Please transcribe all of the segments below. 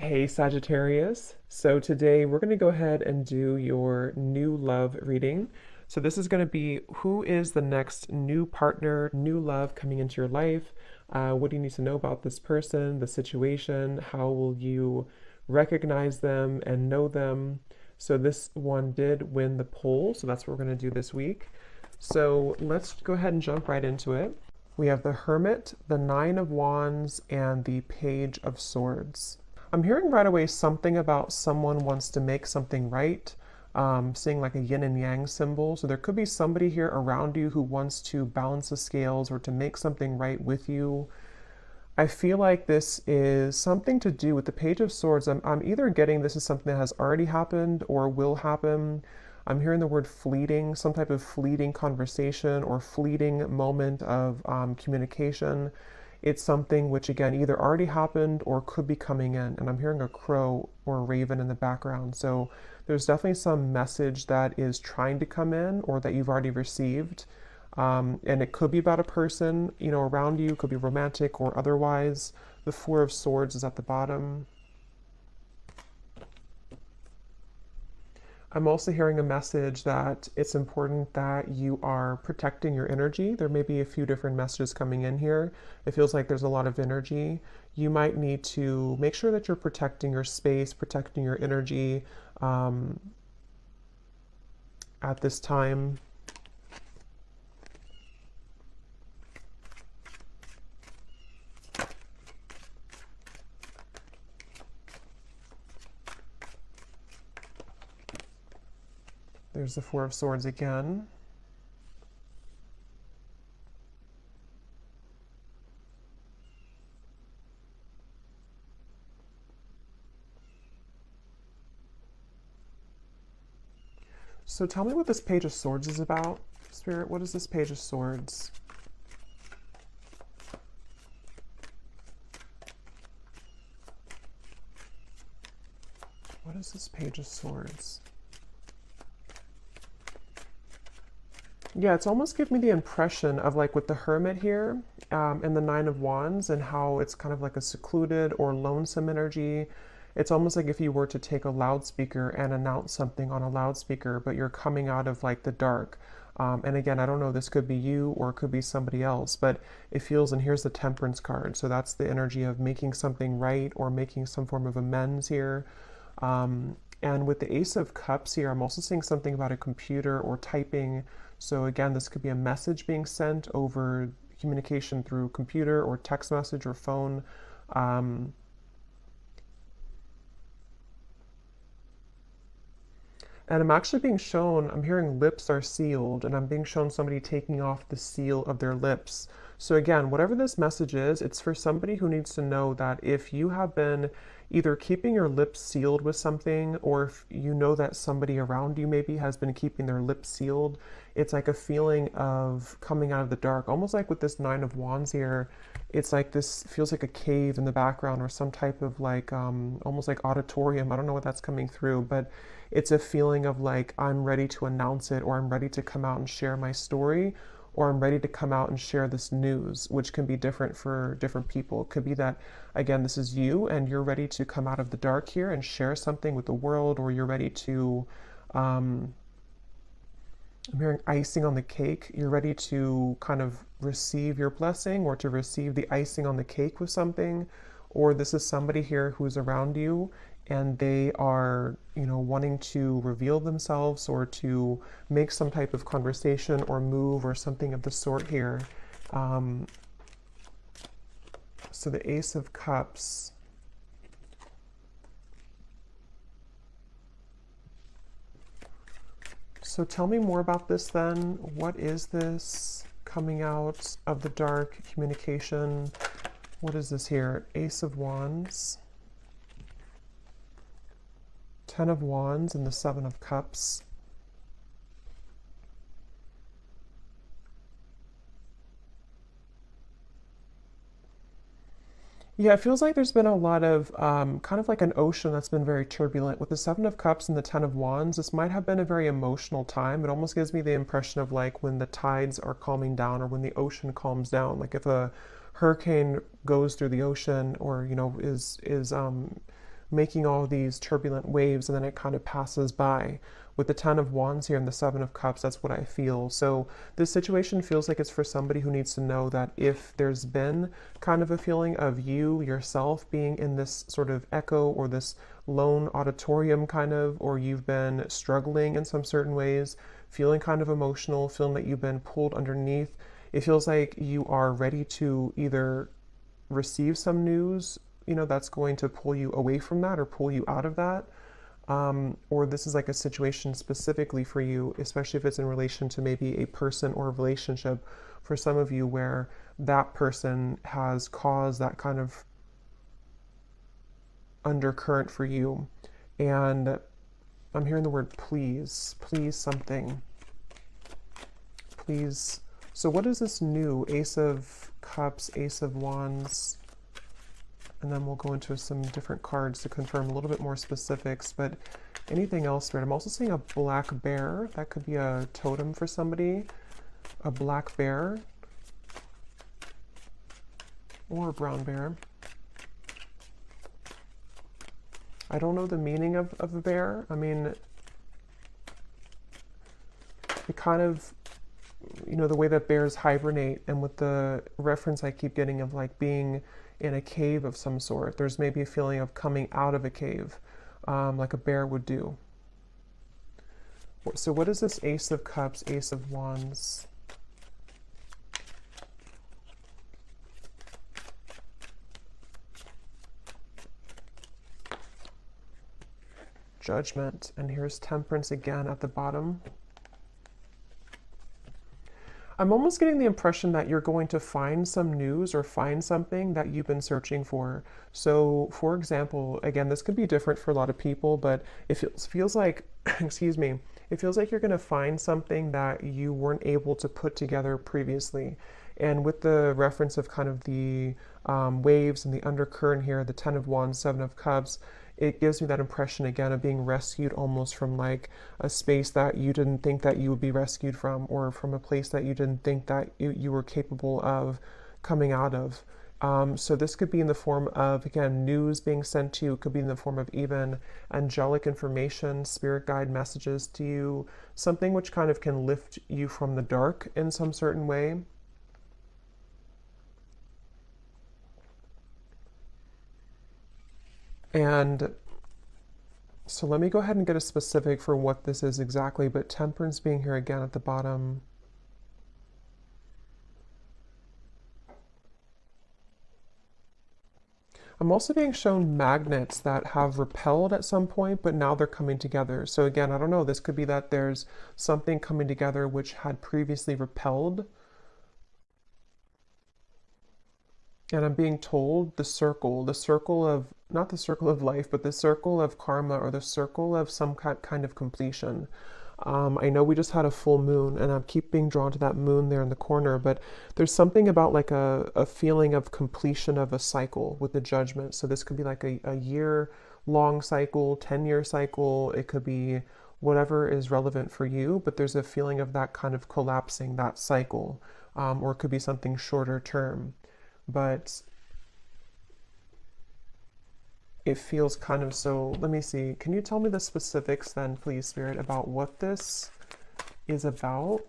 Hey Sagittarius. So today we're going to go ahead and do your new love reading. So this is going to be who is the next new partner, new love coming into your life? What do you need to know about this person, the situation? How will you recognize them and know them? So this one did win the poll, so that's what we're going to do this week. So let's go ahead and jump right into it. We have the Hermit, the Nine of Wands, and the Page of Swords. I'm hearing right away something about someone wants to make something right, seeing like a yin and yang symbol. So there could be somebody here around you who wants to balance the scales or to make something right with you. I feel like this is something to do with the Page of Swords. I'm either getting this is something that has already happened or will happen. I'm hearing the word fleeting, some type of fleeting conversation or fleeting moment of communication. It's something which, again, either already happened or could be coming in. And I'm hearing a crow or a raven in the background. So there's definitely some message that is trying to come in or that you've already received. And it could be about a person, around you. It could be romantic or otherwise. The Four of Swords is at the bottom. I'm also hearing a message that it's important that you are protecting your energy. There may be a few different messages coming in here. It feels like there's a lot of energy. You might need to make sure that you're protecting your space, protecting your energy at this time. There's the Four of Swords again. So tell me what this Page of Swords is about. Spirit, what is this Page of Swords? What is this Page of Swords? Yeah, it's almost giving me the impression of like with the Hermit here and the Nine of Wands and how it's kind of like a secluded or lonesome energy. It's almost like if you were to take a loudspeaker and announce something on a loudspeaker, but you're coming out of like the dark. And again, I don't know, this could be you or it could be somebody else, but it feels, and here's the Temperance card. So that's the energy of making something right or making some form of amends here. And with the Ace of Cups here, I'm also seeing something about a computer or typing. So again, this could be a message being sent over communication through computer or text message or phone. And I'm actually being shown, I'm hearing lips are sealed, and I'm being shown somebody taking off the seal of their lips. So again, whatever this message is, it's for somebody who needs to know that if you have been either keeping your lips sealed with something, or if you know that somebody around you maybe has been keeping their lips sealed, it's like a feeling of coming out of the dark. Almost like with this Nine of Wands here, it's like this feels like a cave in the background or some type of like, almost like auditorium. I don't know what that's coming through, but it's a feeling of like, I'm ready to announce it, or I'm ready to come out and share my story, or I'm ready to come out and share this news, which can be different for different people. It could be that, again, this is you and you're ready to come out of the dark here and share something with the world, or you're ready to, I'm hearing icing on the cake. You're ready to kind of receive your blessing or to receive the icing on the cake with something, or this is somebody here who's around you and they are, wanting to reveal themselves or to make some type of conversation or move or something of the sort here. So the Ace of Cups. So tell me more about this then. What is this coming out of the dark communication? What is this here? Ace of Wands. Ten of Wands and the Seven of Cups. Yeah, it feels like there's been a lot of kind of like an ocean that's been very turbulent. With the Seven of Cups and the Ten of Wands, this might have been a very emotional time. It almost gives me the impression of like when the tides are calming down or when the ocean calms down. Like if a hurricane goes through the ocean or, is making all these turbulent waves, and then it kind of passes by. With the Ten of Wands here and the Seven of Cups, that's what I feel. So this situation feels like it's for somebody who needs to know that if there's been kind of a feeling of you yourself being in this sort of echo or this lone auditorium kind of, or you've been struggling in some certain ways, feeling kind of emotional, feeling that you've been pulled underneath, it feels like you are ready to either receive some news, you know, that's going to pull you away from that or pull you out of that. Or this is like a situation specifically for you, especially if it's in relation to maybe a person or a relationship for some of you where that person has caused that kind of undercurrent for you. And I'm hearing the word please, please something, please. So what is this new? Ace of Cups, Ace of Wands, and then we'll go into some different cards to confirm a little bit more specifics. But anything else, Spirit? I'm also seeing a black bear. That could be a totem for somebody. A black bear. Or a brown bear. I don't know the meaning of a bear. I mean, it kind of, you know, the way that bears hibernate, and with the reference I keep getting of like being in a cave of some sort, there's maybe a feeling of coming out of a cave, like a bear would do. So what is this Ace of Cups, Ace of Wands? Judgment, and here's Temperance again at the bottom. I'm almost getting the impression that you're going to find some news or find something that you've been searching for. So, for example, again, this could be different for a lot of people, but it feels like, excuse me, it feels like you're going to find something that you weren't able to put together previously. And with the reference of kind of the waves and the undercurrent here, the Ten of Wands, Seven of Cups, it gives me that impression again of being rescued almost from like a space that you didn't think that you would be rescued from, or from a place that you didn't think that you were capable of coming out of. So this could be in the form of, again, news being sent to you. It could be in the form of even angelic information, spirit guide messages to you, something which kind of can lift you from the dark in some certain way. And so let me go ahead and get a specific for what this is exactly, but Temperance being here again at the bottom. I'm also being shown magnets that have repelled at some point, but now they're coming together. So again, I don't know, this could be that there's something coming together which had previously repelled. And I'm being told the circle of, not the circle of life, but the circle of karma, or the circle of some kind of completion. I know we just had a full moon, and I keep being drawn to that moon there in the corner, but there's something about like a feeling of completion of a cycle with the Judgment. So this could be like a year-long cycle, 10-year cycle. It could be whatever is relevant for you, but there's a feeling of that kind of collapsing, that cycle, or it could be something shorter term. But it feels kind of, so let me see. Can you tell me the specifics then, please, Spirit, about what this is about?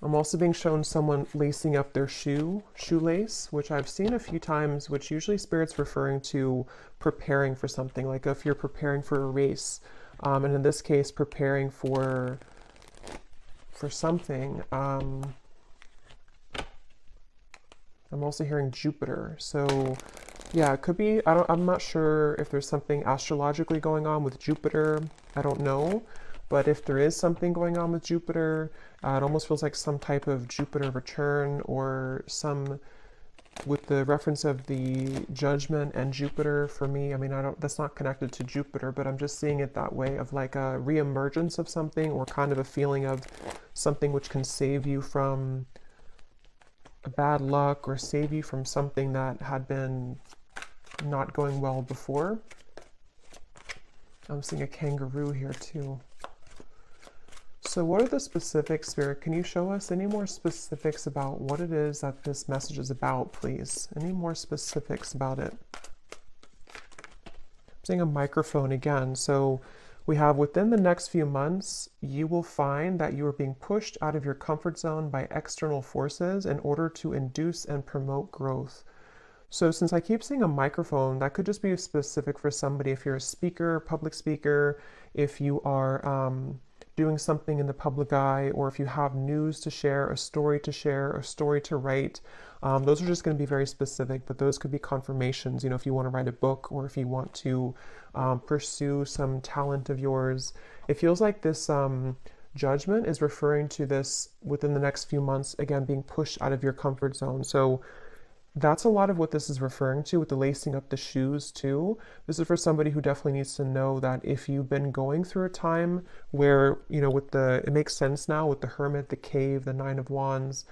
I'm also being shown someone lacing up their shoelace, which I've seen a few times, which usually Spirit's referring to preparing for something, like if you're preparing for a race, and in this case, preparing for something. I'm also hearing Jupiter. So yeah, it could be, I'm not sure if there's something astrologically going on with Jupiter. I don't know. But if there is something going on with Jupiter, it almost feels like some type of Jupiter return, or some, with the reference of the Judgment and Jupiter for me. I mean, that's not connected to Jupiter, but I'm just seeing it that way, of like a reemergence of something, or kind of a feeling of something which can save you from bad luck, or save you from something that had been not going well before. I'm seeing a kangaroo here too. So what are the specifics, Spirit? Can you show us any more specifics about what it is that this message is about, please? Any more specifics about it? I'm seeing a microphone again. So we have within the next few months, you will find that you are being pushed out of your comfort zone by external forces in order to induce and promote growth. So since I keep seeing a microphone, that could just be specific for somebody. If you're a speaker, public speaker, if you are doing something in the public eye, or if you have news to share, a story to share, a story to write, those are just going to be very specific, but those could be confirmations, you know, if you want to write a book or if you want to pursue some talent of yours. It feels like this judgment is referring to this within the next few months, again, being pushed out of your comfort zone. So that's a lot of what this is referring to with the lacing up the shoes too. This is for somebody who definitely needs to know that if you've been going through a time where, you know, with the, it makes sense now with the Hermit, the Cave, the Nine of Wands,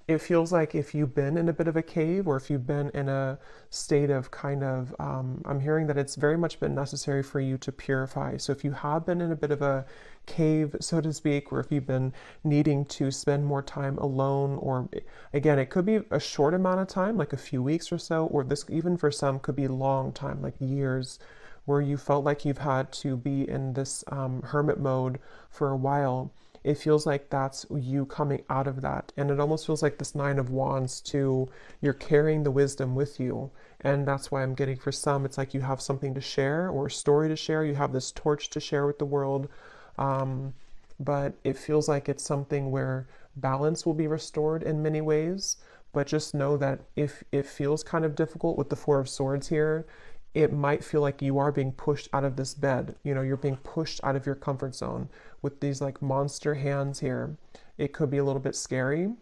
it feels like if you've been in a bit of a cave or if you've been in a state of kind of, I'm hearing that it's very much been necessary for you to purify. So if you have been in a bit of a cave, so to speak, or if you've been needing to spend more time alone, or again, it could be a short amount of time, like a few weeks or so, or this even for some could be a long time, like years, where you felt like you've had to be in this hermit mode for a while. It feels like that's you coming out of that. And it almost feels like this Nine of Wands too, you're carrying the wisdom with you. And that's why I'm getting for some, it's like you have something to share or a story to share. You have this torch to share with the world. But it feels like it's something where balance will be restored in many ways. But just know that if it feels kind of difficult with the Four of Swords here, it might feel like you are being pushed out of this bed. You know, you're being pushed out of your comfort zone with these like monster hands here. It could be a little bit scary.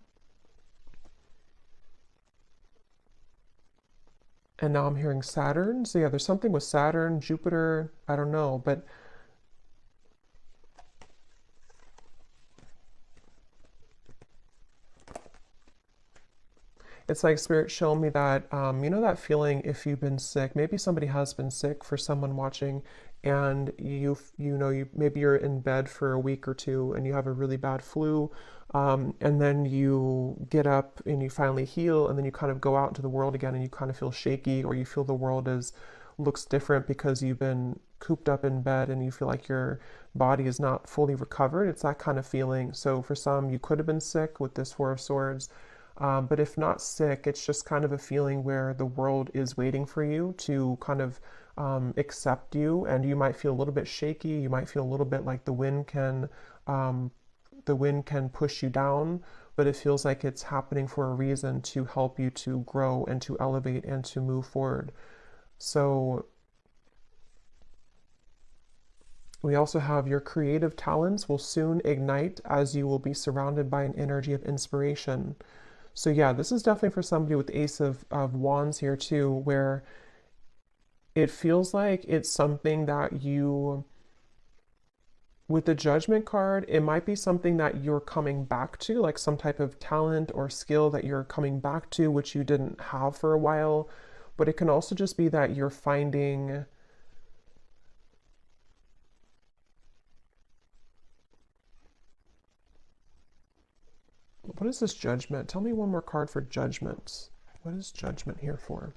And now I'm hearing Saturn. So yeah, there's something with Saturn, Jupiter, I don't know, but it's like Spirit showing me that, you know, that feeling if you've been sick, maybe somebody has been sick for someone watching, and you maybe you're in bed for a week or two and you have a really bad flu, and then you get up and you finally heal, and then you kind of go out into the world again and you kind of feel shaky, or you feel the world is looks different because you've been cooped up in bed and you feel like your body is not fully recovered. It's that kind of feeling. So for some, you could have been sick with this Four of Swords. But if not sick, it's just kind of a feeling where the world is waiting for you to kind of accept you, and you might feel a little bit shaky. You might feel a little bit like the wind can push you down, but it feels like it's happening for a reason to help you to grow and to elevate and to move forward. So we also have your creative talents will soon ignite as you will be surrounded by an energy of inspiration. So yeah, this is definitely for somebody with Ace of Wands here too, where it feels like it's something that you, with the Judgment card, it might be something that you're coming back to, like some type of talent or skill that you're coming back to, which you didn't have for a while. But it can also just be that you're finding, what is this Judgment? Tell me one more card for Judgment. What is Judgment here for?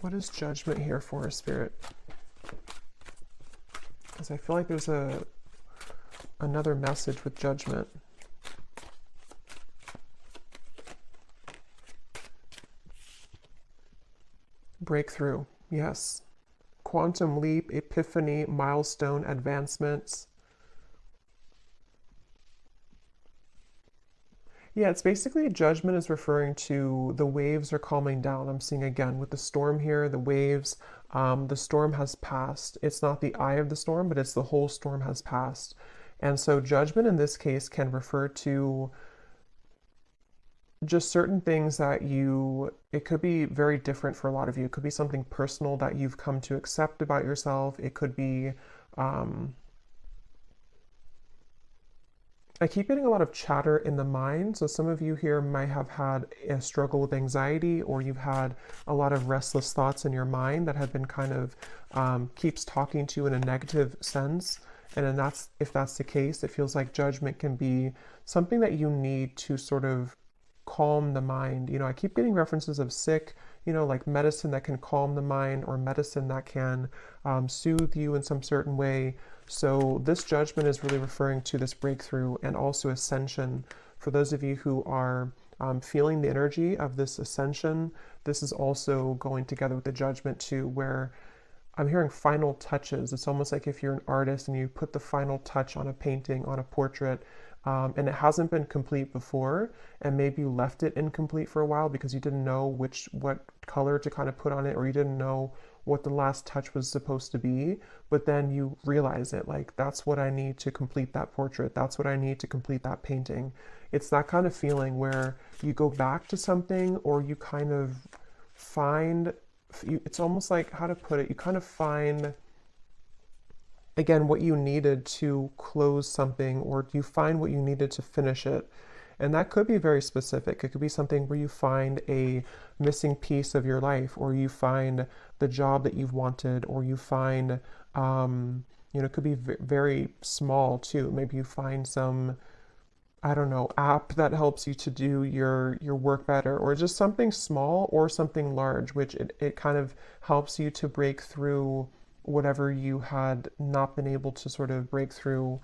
What is Judgment here for, Spirit? Because I feel like there's another message with Judgment. Breakthrough, yes. Quantum leap, epiphany, milestone, advancements. Yeah, it's basically Judgment is referring to the waves are calming down. I'm seeing again with the storm here, the waves, the storm has passed. It's not the eye of the storm, but it's the whole storm has passed. And so Judgment in this case can refer to just certain things that it could be very different for a lot of you. It could be something personal that you've come to accept about yourself. It could be, I keep getting a lot of chatter in the mind. So some of you here might have had a struggle with anxiety, or you've had a lot of restless thoughts in your mind that have been kind of keeps talking to you in a negative sense. And then if that's the case, it feels like judgment can be something that you need to sort of calm the mind. I keep getting references of sick, like medicine that can calm the mind, or medicine that can soothe you in some certain way. So this judgment is really referring to this breakthrough and also ascension. For those of you who are feeling the energy of this ascension, this is also going together with the judgment too, where I'm hearing final touches. It's almost like if you're an artist and you put the final touch on a painting, on a portrait, and it hasn't been complete before, and maybe you left it incomplete for a while because you didn't know what color to kind of put on it, or you didn't know what the last touch was supposed to be, but then you realize it, like, that's what I need to complete that portrait, that's what I need to complete that painting. It's that kind of feeling where you go back to something, or you kind of find, it's almost like, how to put it, you kind of find again what you needed to close something, or you find what you needed to finish it. And that could be very specific. It could be something where you find a missing piece of your life, or you find the job that you've wanted, or you find, it could be very small too. Maybe you find some, I don't know, app that helps you to do your work better, or just something small or something large, which it kind of helps you to break through whatever you had not been able to sort of break through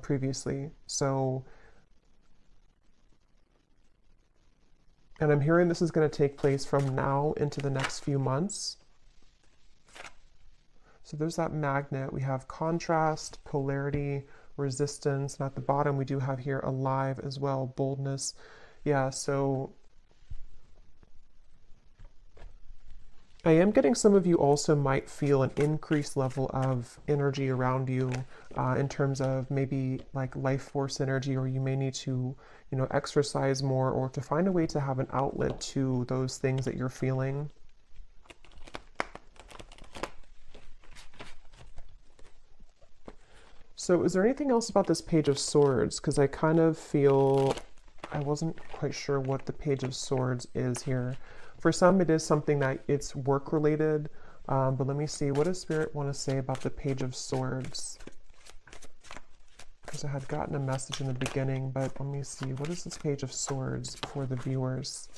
previously. So, and I'm hearing this is going to take place from now into the next few months. So there's that magnet. We have contrast, polarity, resistance, and at the bottom we do have here alive as well, boldness. Yeah, so I am getting some of you also might feel an increased level of energy around you in terms of maybe like life force energy, or you may need to, exercise more, or to find a way to have an outlet to those things that you're feeling. So is there anything else about this Page of Swords? Because I kind of feel, I wasn't quite sure what the Page of Swords is here. For some, it is something that it's work related, but let me see. What does Spirit want to say about the Page of Swords? Because I had gotten a message in the beginning, but let me see. What is this Page of Swords for the viewers?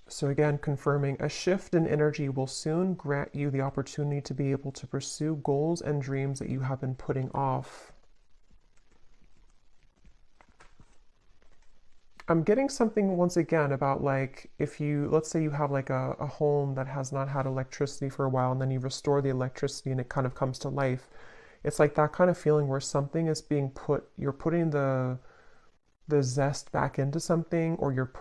So again, confirming, a shift in energy will soon grant you the opportunity to be able to pursue goals and dreams that you have been putting off. I'm getting something once again about, like, if you, let's say you have like a home that has not had electricity for a while, and then you restore the electricity and it kind of comes to life. It's like that kind of feeling where something is being put, you're putting the zest back into something, or you're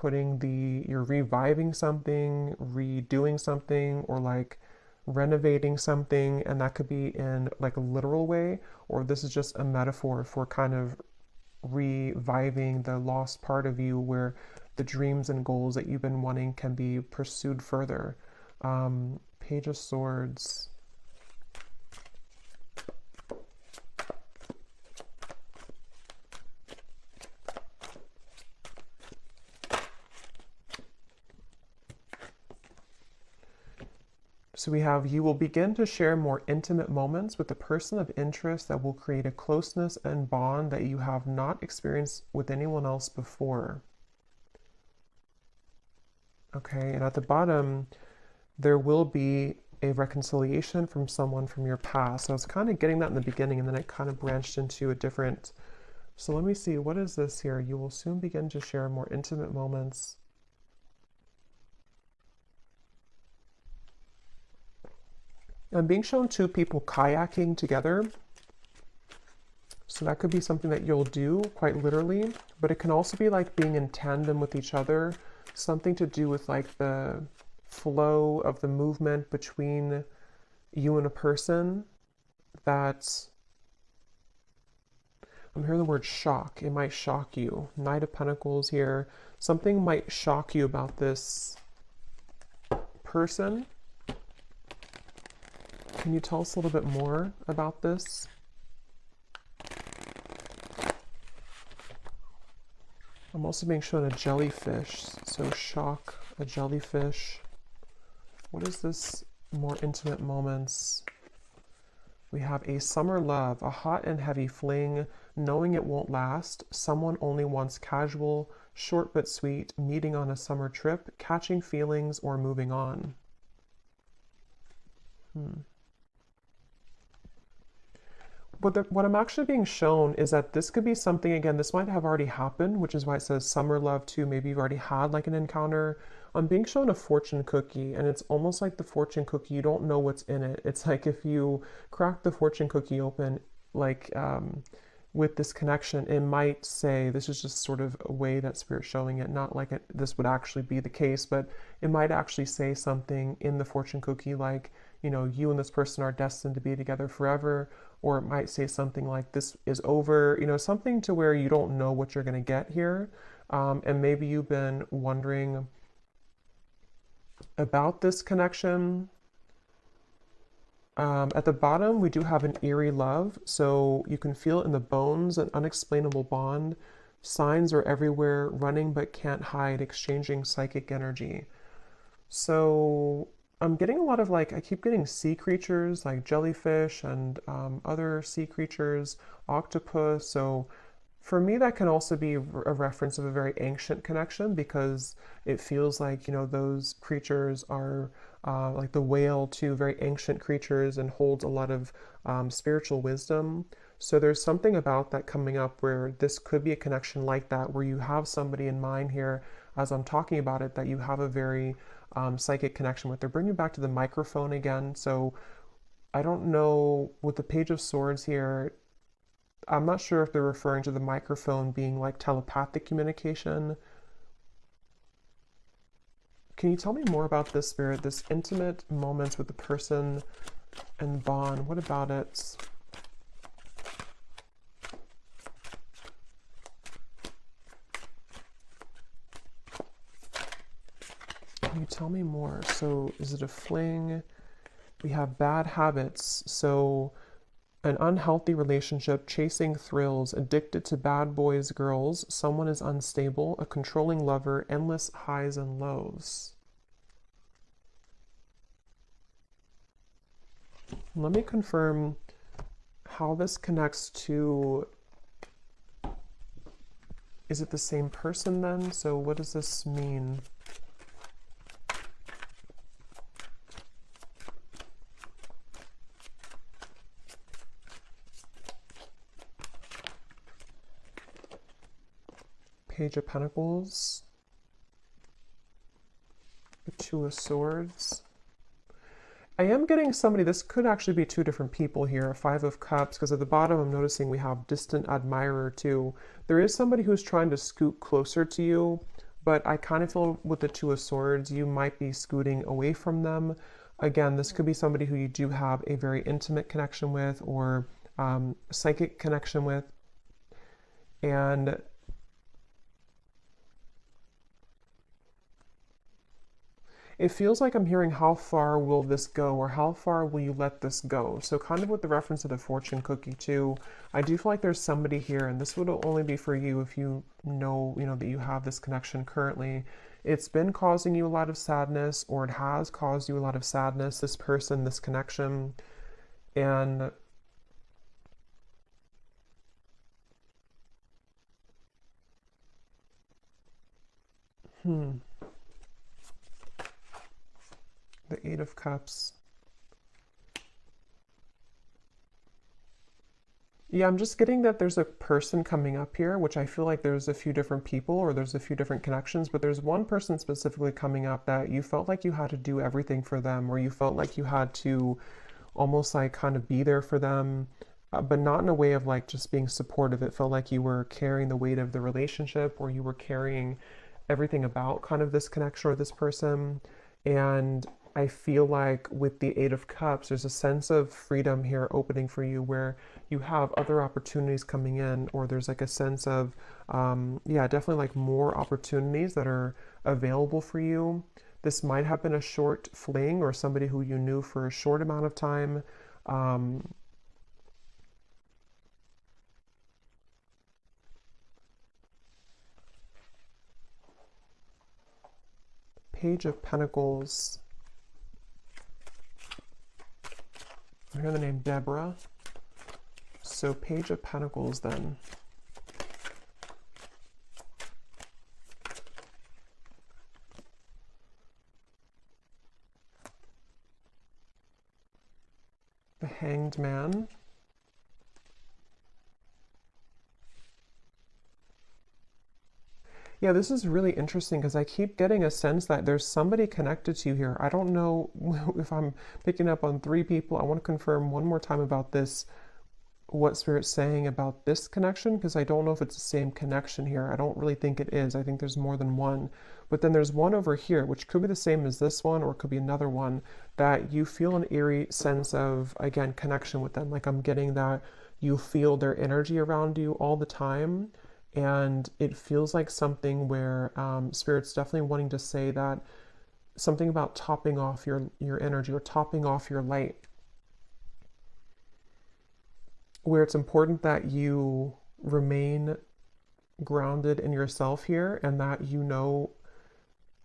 reviving something, redoing something, or like renovating something. And that could be in like a literal way, or this is just a metaphor for kind of reviving the lost part of you, where the dreams and goals that you've been wanting can be pursued further. Page of Swords. So we have, you will begin to share more intimate moments with the person of interest that will create a closeness and bond that you have not experienced with anyone else before. Okay, and at the bottom, there will be a reconciliation from someone from your past. So I was kind of getting that in the beginning, and then it kind of branched into a different. So let me see, what is this here? You will soon begin to share more intimate moments. I'm being shown two people kayaking together. So that could be something that you'll do quite literally, but it can also be like being in tandem with each other, something to do with like the flow of the movement between you and a person. That I'm hearing the word shock. It might shock you. Knight of Pentacles here. Something might shock you about this person. Can you tell us a little bit more about this? I'm also being shown a jellyfish, so shock, a jellyfish. What is this? More intimate moments. We have a summer love, a hot and heavy fling, knowing it won't last, someone only wants casual, short but sweet, meeting on a summer trip, catching feelings, or moving on. But what I'm actually being shown is that this could be something, again, this might have already happened, which is why it says summer love too. Maybe you've already had like an encounter. I'm being shown a fortune cookie, and it's almost like the fortune cookie, you don't know what's in it. It's like if you crack the fortune cookie open, like with this connection, it might say, this is just sort of a way that Spirit's showing it, not like this would actually be the case, but it might actually say something in the fortune cookie like, you know, you and this person are destined to be together forever, or it might say something like this is over, you know, something to where you don't know what you're going to get here. And maybe you've been wondering about this connection. At the bottom, we do have an eerie love. So you can feel it in the bones, an unexplainable bond. Signs are everywhere, running but can't hide, exchanging psychic energy. So I'm getting a lot of like, I keep getting sea creatures like jellyfish and other sea creatures, octopus. So for me, that can also be a reference of a very ancient connection because it feels like, you know, those creatures are like the whale too, very ancient creatures and holds a lot of spiritual wisdom. So there's something about that coming up where this could be a connection like that, where you have somebody in mind here as I'm talking about it that you have a very psychic connection with. They're bringing back to the microphone again. So I don't know with the Page of Swords here. I'm not sure if they're referring to the microphone being like telepathic communication. Can you tell me more about this, Spirit? This intimate moments with the person and bond. What about it? Can you tell me more? So is it a fling? We have bad habits. So an unhealthy relationship, chasing thrills, addicted to bad boys, girls, someone is unstable, a controlling lover, endless highs and lows. Let me confirm how this connects to, is it the same person then? So what does this mean? Page of Pentacles, the Two of Swords. I am getting somebody, this could actually be two different people here, Five of Cups, because at the bottom I'm noticing we have distant admirer too. There is somebody who's trying to scoot closer to you, but I kind of feel with the Two of Swords, you might be scooting away from them. Again, this could be somebody who you do have a very intimate connection with or psychic connection with. And it feels like I'm hearing how far will this go or how far will you let this go? So kind of with the reference to the fortune cookie too, I do feel like there's somebody here, and this would only be for you if you know, that you have this connection currently. It's been causing you a lot of sadness, or it has caused you a lot of sadness, this person, this connection. And the Eight of Cups. Yeah, I'm just getting that there's a person coming up here, which I feel like there's a few different people or there's a few different connections, but there's one person specifically coming up that you felt like you had to do everything for them, or you felt like you had to almost like kind of be there for them, but not in a way of like just being supportive. It felt like you were carrying the weight of the relationship, or you were carrying everything about kind of this connection or this person. And I feel like with the Eight of Cups, there's a sense of freedom here opening for you where you have other opportunities coming in, or there's like a sense of, yeah, definitely like more opportunities that are available for you. This might have been a short fling or somebody who you knew for a short amount of time. Page of Pentacles. I hear the name Deborah. So Page of Pentacles then. The Hanged Man. Yeah, this is really interesting because I keep getting a sense that there's somebody connected to you here. I don't know if I'm picking up on 3 people. I want to confirm one more time about this, what Spirit's saying about this connection, because I don't know if it's the same connection here. I don't really think it is. I think there's more than one. But then there's one over here, which could be the same as this one, or it could be another one, that you feel an eerie sense of, again, connection with them. Like I'm getting that you feel their energy around you all the time. And it feels like something where Spirit's definitely wanting to say that something about topping off your energy or topping off your light, where it's important that you remain grounded in yourself here and that you know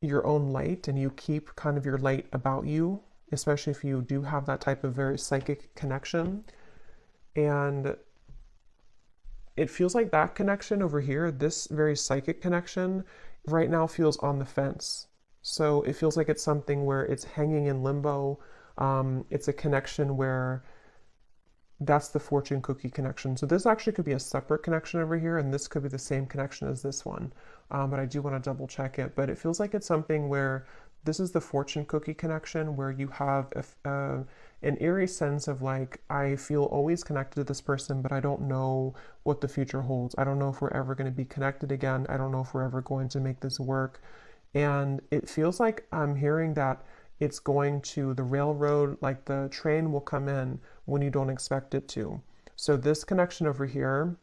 your own light and you keep kind of your light about you, especially if you do have that type of very psychic connection. And it feels like that connection over here, this very psychic connection, right now feels on the fence. So it feels like it's something where it's hanging in limbo. It's a connection where that's the fortune cookie connection. So this actually could be a separate connection over here, and this could be the same connection as this one. But I do want to double check it. But it feels like it's something where this is the fortune cookie connection, where you have an eerie sense of like, I feel always connected to this person, but I don't know what the future holds. I don't know if we're ever going to be connected again. I don't know if we're ever going to make this work. And it feels like I'm hearing that it's going to the railroad, like the train will come in when you don't expect it to. So this connection over here,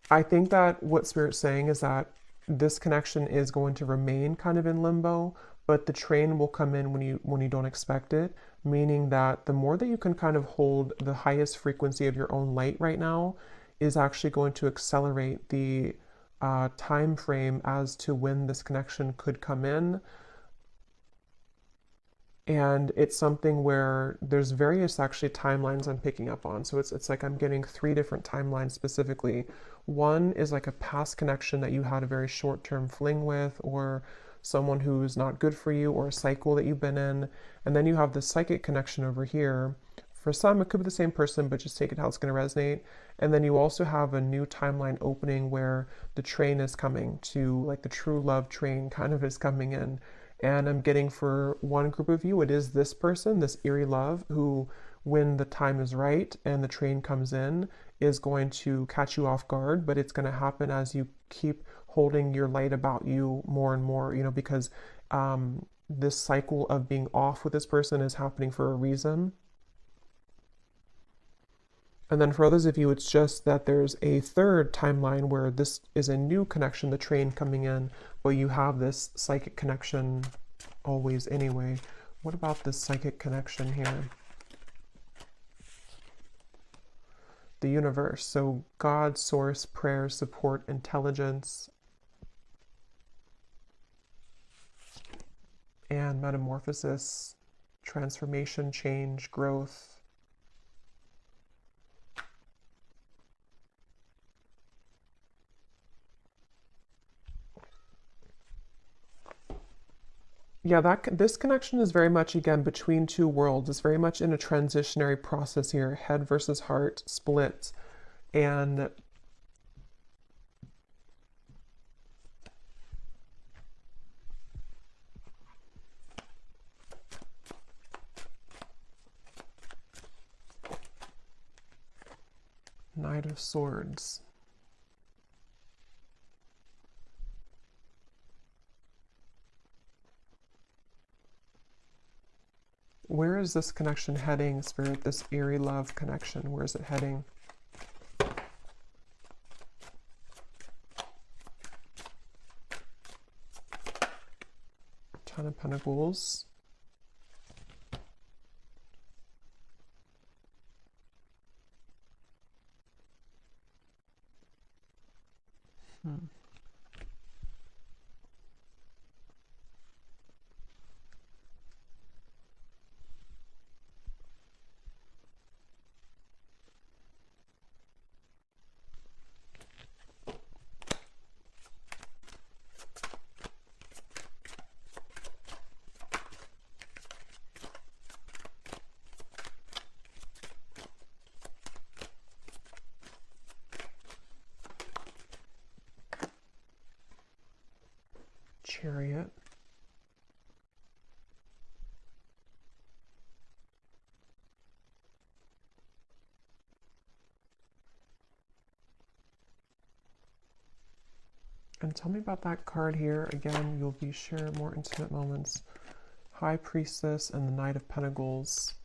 I think that what Spirit's saying is that this connection is going to remain kind of in limbo, but the train will come in when you don't expect it, meaning that the more that you can kind of hold the highest frequency of your own light right now is actually going to accelerate the time frame as to when this connection could come in. And it's something where there's various actually timelines I'm picking up on. So it's like I'm getting 3 different timelines specifically. One is like a past connection that you had a very short-term fling with, or someone who's not good for you, or a cycle that you've been in. And then you have the psychic connection over here. For some, it could be the same person, but just take it how it's going to resonate. And then you also have a new timeline opening where the train is coming to, like the true love train kind of is coming in. And I'm getting for one group of you, it is this person, this eerie love, who, when the time is right and the train comes in, is going to catch you off guard, but it's going to happen as you keep holding your light about you more and more, you know, because this cycle of being off with this person is happening for a reason. And then for others of you, it's just that there's a third timeline where this is a new connection, the train coming in, but you have this psychic connection always anyway. What about this psychic connection here? The universe. So God, source, prayer, support, intelligence, and metamorphosis, transformation, change, growth. Yeah, this connection is very much, again, between 2 worlds. It's very much in a transitionary process here, head versus heart split. And Knight of Swords. Where is this connection heading, Spirit? This eerie love connection, where is it heading? Ten of Pentacles. Chariot. And tell me about that card here. Again, you'll be share more intimate moments. High Priestess and the Knight of Pentacles.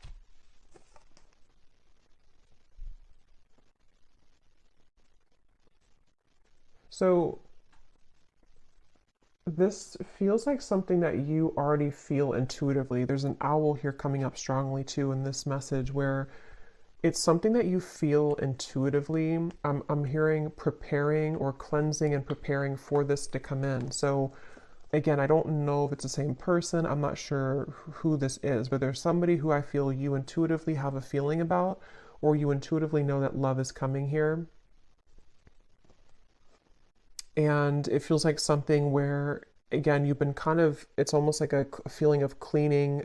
So this feels like something that you already feel intuitively. There's an owl here coming up strongly too in this message where it's something that you feel intuitively. I'm hearing preparing or cleansing and preparing for this to come in. So again, I don't know if it's the same person. I'm not sure who this is, but there's somebody who I feel you intuitively have a feeling about, or you intuitively know that love is coming here. And it feels like something where, again, you've been kind of, it's almost like a feeling of cleaning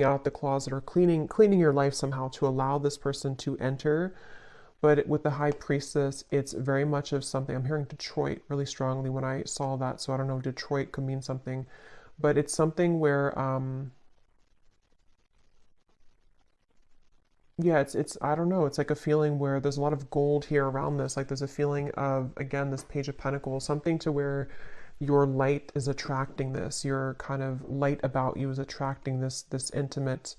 out the closet, or cleaning your life somehow to allow this person to enter. But with the High Priestess, it's very much of something. I'm hearing Detroit really strongly when I saw that. So I don't know, Detroit could mean something. But it's something where, yeah, it's I don't know. It's like a feeling where there's a lot of gold here around this. Like there's a feeling of, again, this Page of Pentacles, something to where your light is attracting this. Your kind of light about you is attracting this intimate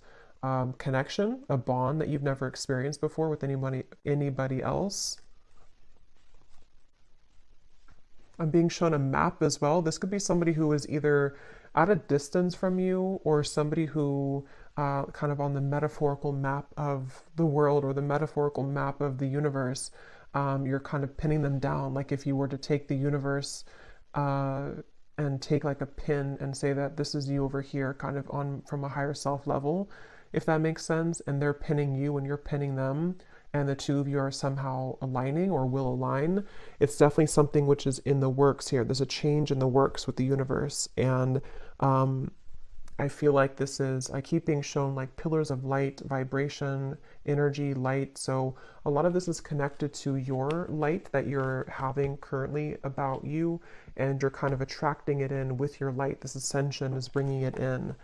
connection, a bond that you've never experienced before with anybody else. I'm being shown a map as well. This could be somebody who is either at a distance from you, or somebody who kind of on the metaphorical map of the world, or the metaphorical map of the universe. You're kind of pinning them down. Like if you were to take the universe and take like a pin and say that this is you over here, kind of on from a higher self level, if that makes sense, and they're pinning you and you're pinning them, and the two of you are somehow aligning or will align. It's definitely something which is in the works here. There's a change in the works with the universe. And I feel like this is, I keep being shown like pillars of light, vibration, energy, light. So a lot of this is connected to your light that you're having currently about you, and you're kind of attracting it in with your light. This ascension is bringing it in.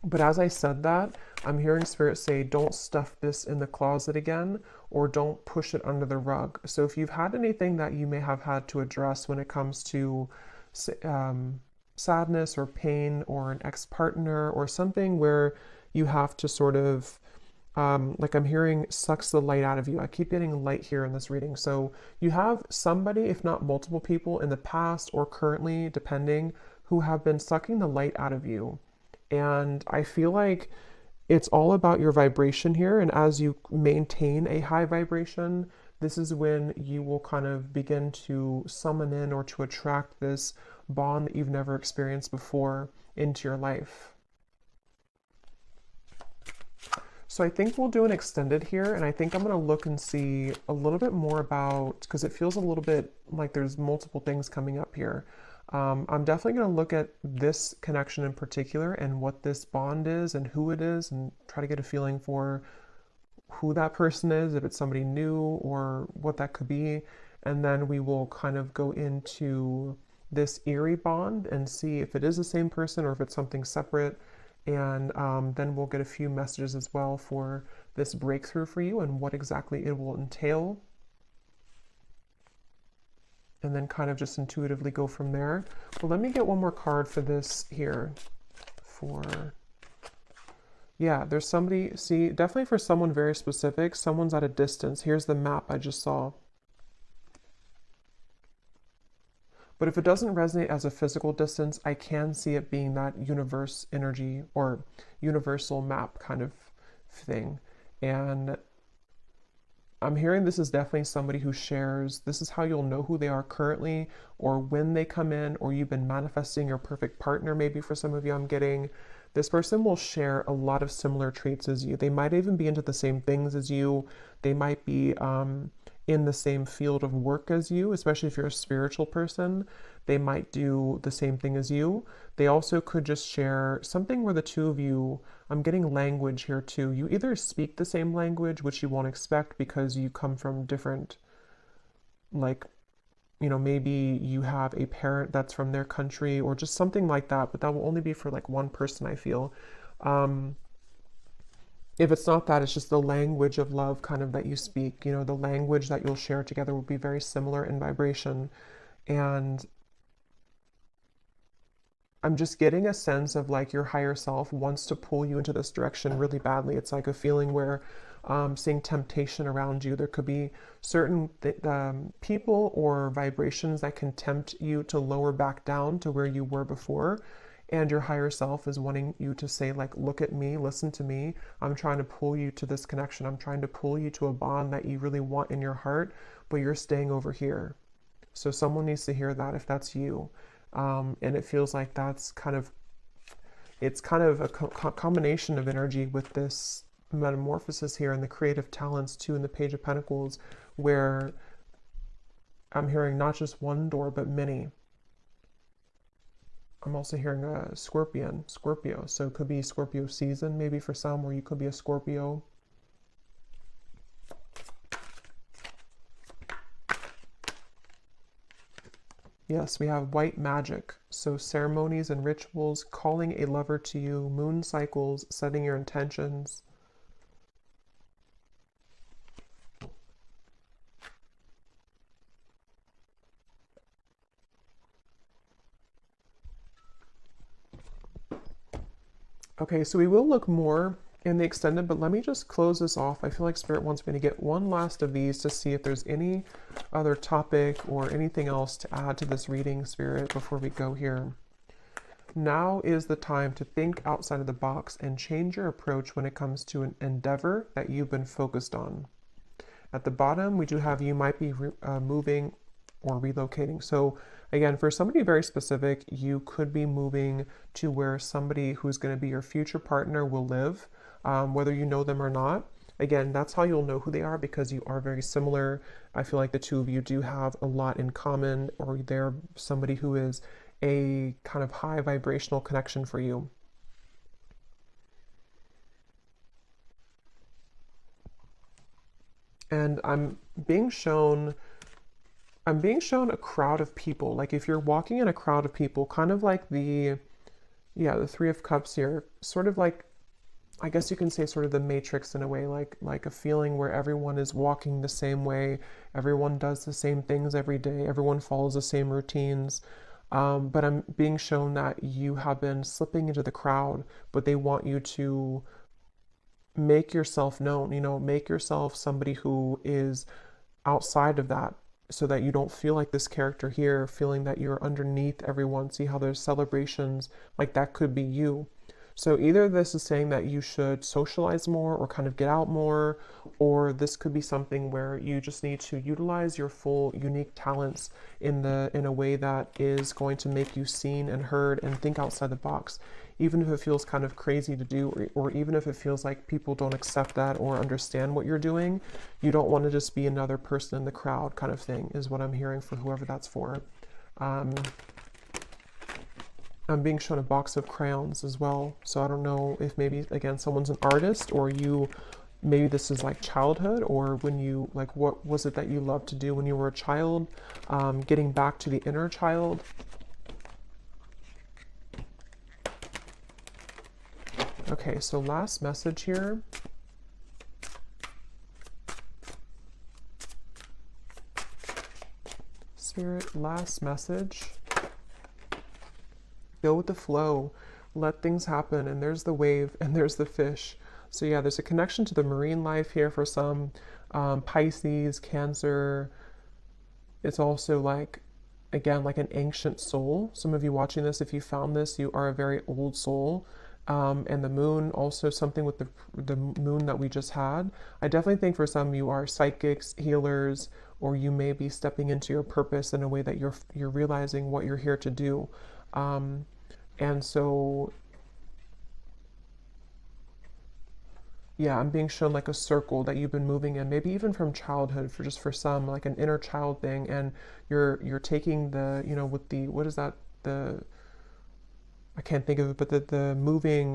But as I said that, I'm hearing Spirit say, don't stuff this in the closet again, or don't push it under the rug. So if you've had anything that you may have had to address when it comes to sadness or pain, or an ex-partner, or something where you have to sort of, like I'm hearing, sucks the light out of you. I keep getting light here in this reading. So you have somebody, if not multiple people in the past or currently, depending, who have been sucking the light out of you. And I feel like it's all about your vibration here. And as you maintain a high vibration, this is when you will kind of begin to summon in or to attract this bond that you've never experienced before into your life. So I think we'll do an extended here, and I think I'm going to look and see a little bit more about, because it feels a little bit like there's multiple things coming up here. I'm definitely going to look at this connection in particular and what this bond is and who it is, and try to get a feeling for who that person is, if it's somebody new or what that could be. And then we will kind of go into this eerie bond and see if it is the same person or if it's something separate. And then we'll get a few messages as well for this breakthrough for you and what exactly it will entail. And then kind of just intuitively go from there. Well, let me get one more card for this here. Yeah, there's somebody, see, definitely for someone very specific, someone's at a distance. Here's the map I just saw. But if it doesn't resonate as a physical distance, I can see it being that universe energy or universal map kind of thing. And I'm hearing this is definitely somebody who shares, this is how you'll know who they are currently or when they come in, or you've been manifesting your perfect partner. Maybe for some of you, I'm getting this person will share a lot of similar traits as you. They might even be into the same things as you. They might be in the same field of work as you, especially if you're a spiritual person. They might do the same thing as you. They also could just share something where the two of you, I'm getting language here too. You either speak the same language, which you won't expect because you come from different, like, maybe you have a parent that's from their country or just something like that, but that will only be for like one person, I feel. Um, if it's not that, it's just the language of love kind of that you speak, the language that you'll share together will be very similar in vibration. And I'm just getting a sense of like your higher self wants to pull you into this direction really badly. It's like a feeling where seeing temptation around you. There could be certain people or vibrations that can tempt you to lower back down to where you were before. And your higher self is wanting you to say, like, look at me, listen to me. I'm trying to pull you to this connection. I'm trying to pull you to a bond that you really want in your heart, but you're staying over here. So someone needs to hear that if that's you. And it feels like it's kind of a combination of energy with this metamorphosis here and the creative talents too in the Page of Pentacles, where I'm hearing not just one door, but many. I'm also hearing a Scorpio. So it could be Scorpio season, maybe for some, or you could be a Scorpio. Yes, we have white magic. So ceremonies and rituals, calling a lover to you, moon cycles, setting your intentions. Okay, so we will look more in the extended, but let me just close this off. I feel like Spirit wants me to get one last of these to see if there's any other topic or anything else to add to this reading, Spirit, before we go here. Now is the time to think outside of the box and change your approach when it comes to an endeavor that you've been focused on. At the bottom, we do have you might be moving or relocating. So again, for somebody very specific, you could be moving to where somebody who's going to be your future partner will live, whether you know them or not. Again, that's how you'll know who they are, because you are very similar. I feel like the two of you do have a lot in common, or they're somebody who is a kind of high vibrational connection for you. And I'm being shown a crowd of people. Like if you're walking in a crowd of people, kind of like the Three of Cups here, sort of like, I guess you can say sort of the Matrix in a way, like a feeling where everyone is walking the same way, everyone does the same things every day, everyone follows the same routines. But I'm being shown that you have been slipping into the crowd, but they want you to make yourself known, make yourself somebody who is outside of that, so that you don't feel like this character here, feeling that you're underneath everyone. See how there's celebrations, like that could be you. So either this is saying that you should socialize more or kind of get out more, or this could be something where you just need to utilize your full unique talents in a way that is going to make you seen and heard and think outside the box. Even if it feels kind of crazy to do, or even if it feels like people don't accept that or understand what you're doing, you don't want to just be another person in the crowd kind of thing, is what I'm hearing for whoever that's for. I'm being shown a box of crayons as well. So I don't know if maybe, again, someone's an artist, or maybe this is like childhood, or when you, like, what was it that you loved to do when you were a child? Getting back to the inner child. Okay, so last message here. Spirit, last message. Go with the flow, let things happen, and there's the wave and there's the fish. So yeah, there's a connection to the marine life here for some. Pisces, Cancer. It's also like again, like an ancient soul. Some of you watching this, if you found this, you are a very old soul. And the moon, also something with the moon that we just had. I definitely think for some you are psychics, healers, or you may be stepping into your purpose in a way that you're realizing what you're here to do. Um, and so, yeah, I'm being shown like a circle that you've been moving in, maybe even from childhood, for just for some, like an inner child thing, and you're taking the, with the, what is that, the, I can't think of it, but the moving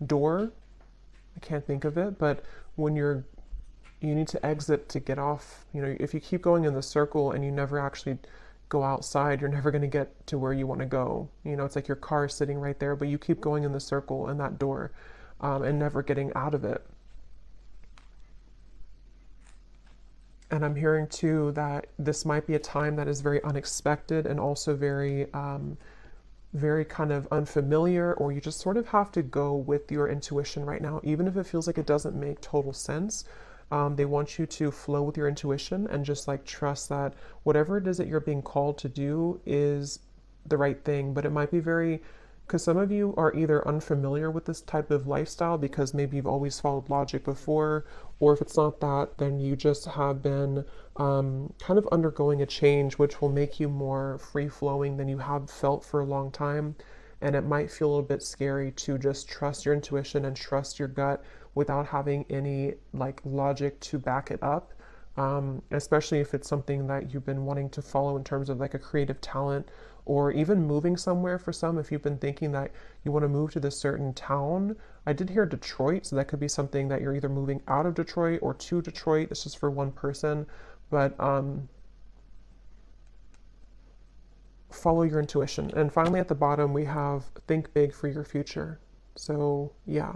door. I can't think of it, but when you need to exit to get off. If you keep going in the circle and you never actually go outside, you're never going to get to where you want to go. It's like your car is sitting right there, but you keep going in the circle in that door, and never getting out of it. And I'm hearing too that this might be a time that is very unexpected and also very kind of unfamiliar, or you just sort of have to go with your intuition right now, even if it feels like it doesn't make total sense. They want you to flow with your intuition and just like trust that whatever it is that you're being called to do is the right thing. But it might be very, because some of you are either unfamiliar with this type of lifestyle because maybe you've always followed logic before, or if it's not that, then you just have been kind of undergoing a change which will make you more free flowing than you have felt for a long time. And it might feel a little bit scary to just trust your intuition and trust your gut without having any like logic to back it up. Especially if it's something that you've been wanting to follow in terms of like a creative talent, or even moving somewhere. For some, if you've been thinking that you want to move to this certain town. I did hear Detroit, so that could be something that you're either moving out of Detroit or to Detroit. It's just for one person, but follow your intuition. And finally, at the bottom, we have think big for your future. So yeah.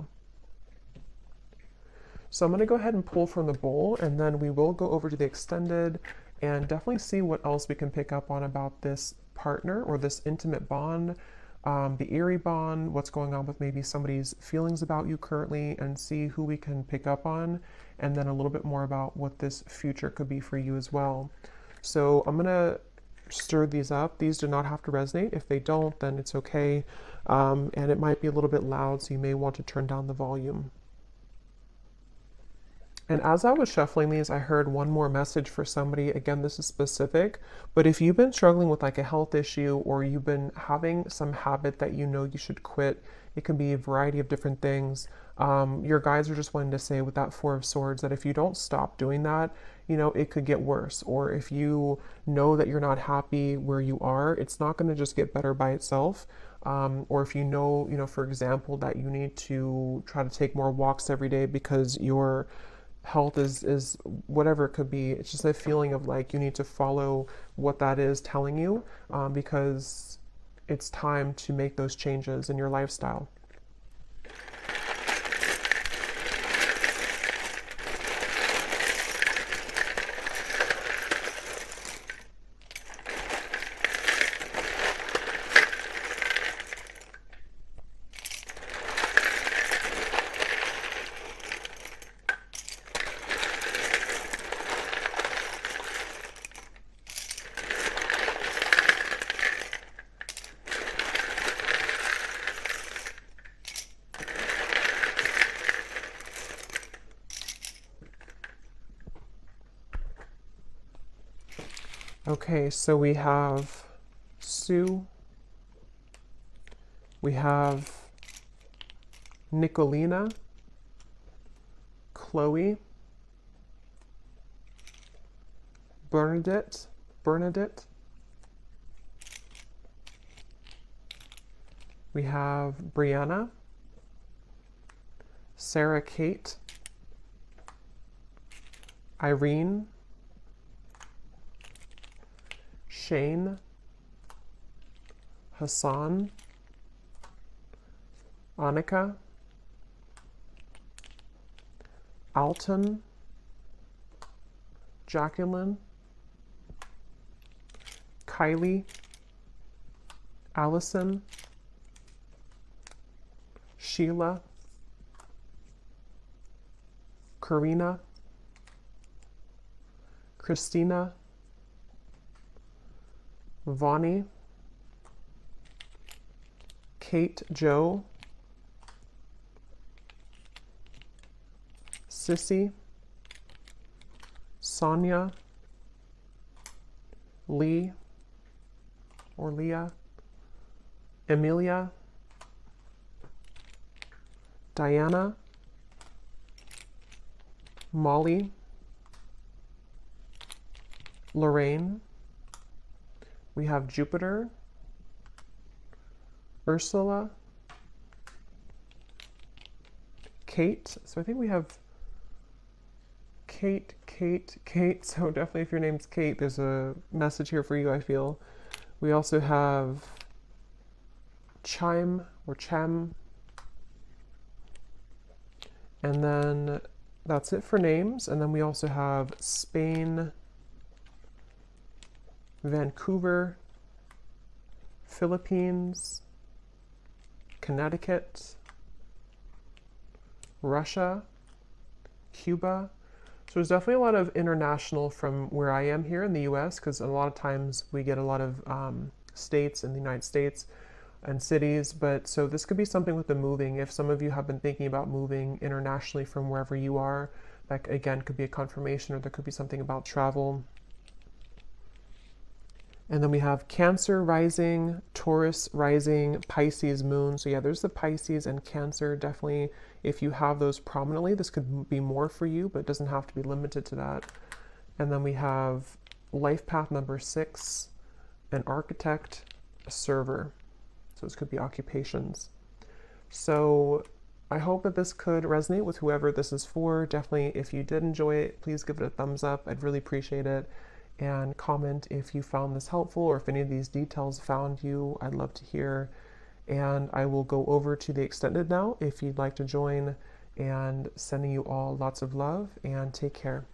So I'm going to go ahead and pull from the bowl, and then we will go over to the extended and definitely see what else we can pick up on about this partner or this intimate bond, the eerie bond, what's going on with maybe somebody's feelings about you currently, and see who we can pick up on, and then a little bit more about what this future could be for you as well. So I'm going to stir these up. These do not have to resonate. If they don't, then it's okay. And it might be a little bit loud, so you may want to turn down the volume. And as I was shuffling these, I heard one more message for somebody. Again, this is specific, but if you've been struggling with like a health issue, or you've been having some habit that you should quit, it can be a variety of different things. Your guides are just wanting to say with that Four of Swords that if you don't stop doing that, it could get worse. Or if you know that you're not happy where you are, it's not going to just get better by itself. Or if for example, that you need to try to take more walks every day because your health is whatever it could be. It's just a feeling of like you need to follow what that is telling you, because it's time to make those changes in your lifestyle. Okay, so we have Sue, we have Nicolina, Chloe, Bernadette, we have Brianna, Sarah Kate, Irene, Shane, Hassan, Annika, Alton, Jacqueline, Kylie, Allison, Sheila, Karina, Christina, Vonnie, Kate Joe, Sissy, Sonia, Lee or Leah, Emilia, Diana, Molly, Lorraine. We have Jupiter, Ursula, Kate. So I think we have Kate. So definitely if your name's Kate, there's a message here for you, I feel. We also have Chime or Chem. And then that's it for names. And then we also have Spain, Vancouver, Philippines, Connecticut, Russia, Cuba. So there's definitely a lot of international from where I am here in the US, because a lot of times we get a lot of states in the United States and cities. But so this could be something with the moving. If some of you have been thinking about moving internationally from wherever you are, that again could be a confirmation, or there could be something about travel. And then we have Cancer rising, Taurus rising, Pisces moon. So yeah, there's the Pisces and Cancer. Definitely, if you have those prominently, this could be more for you, but it doesn't have to be limited to that. And then we have life path number 6, an architect, a server. So this could be occupations. So I hope that this could resonate with whoever this is for. Definitely, if you did enjoy it, please give it a thumbs up. I'd really appreciate it. And comment if you found this helpful, or if any of these details found you. I'd love to hear. And I will go over to the extended now if you'd like to join, and sending you all lots of love, and take care.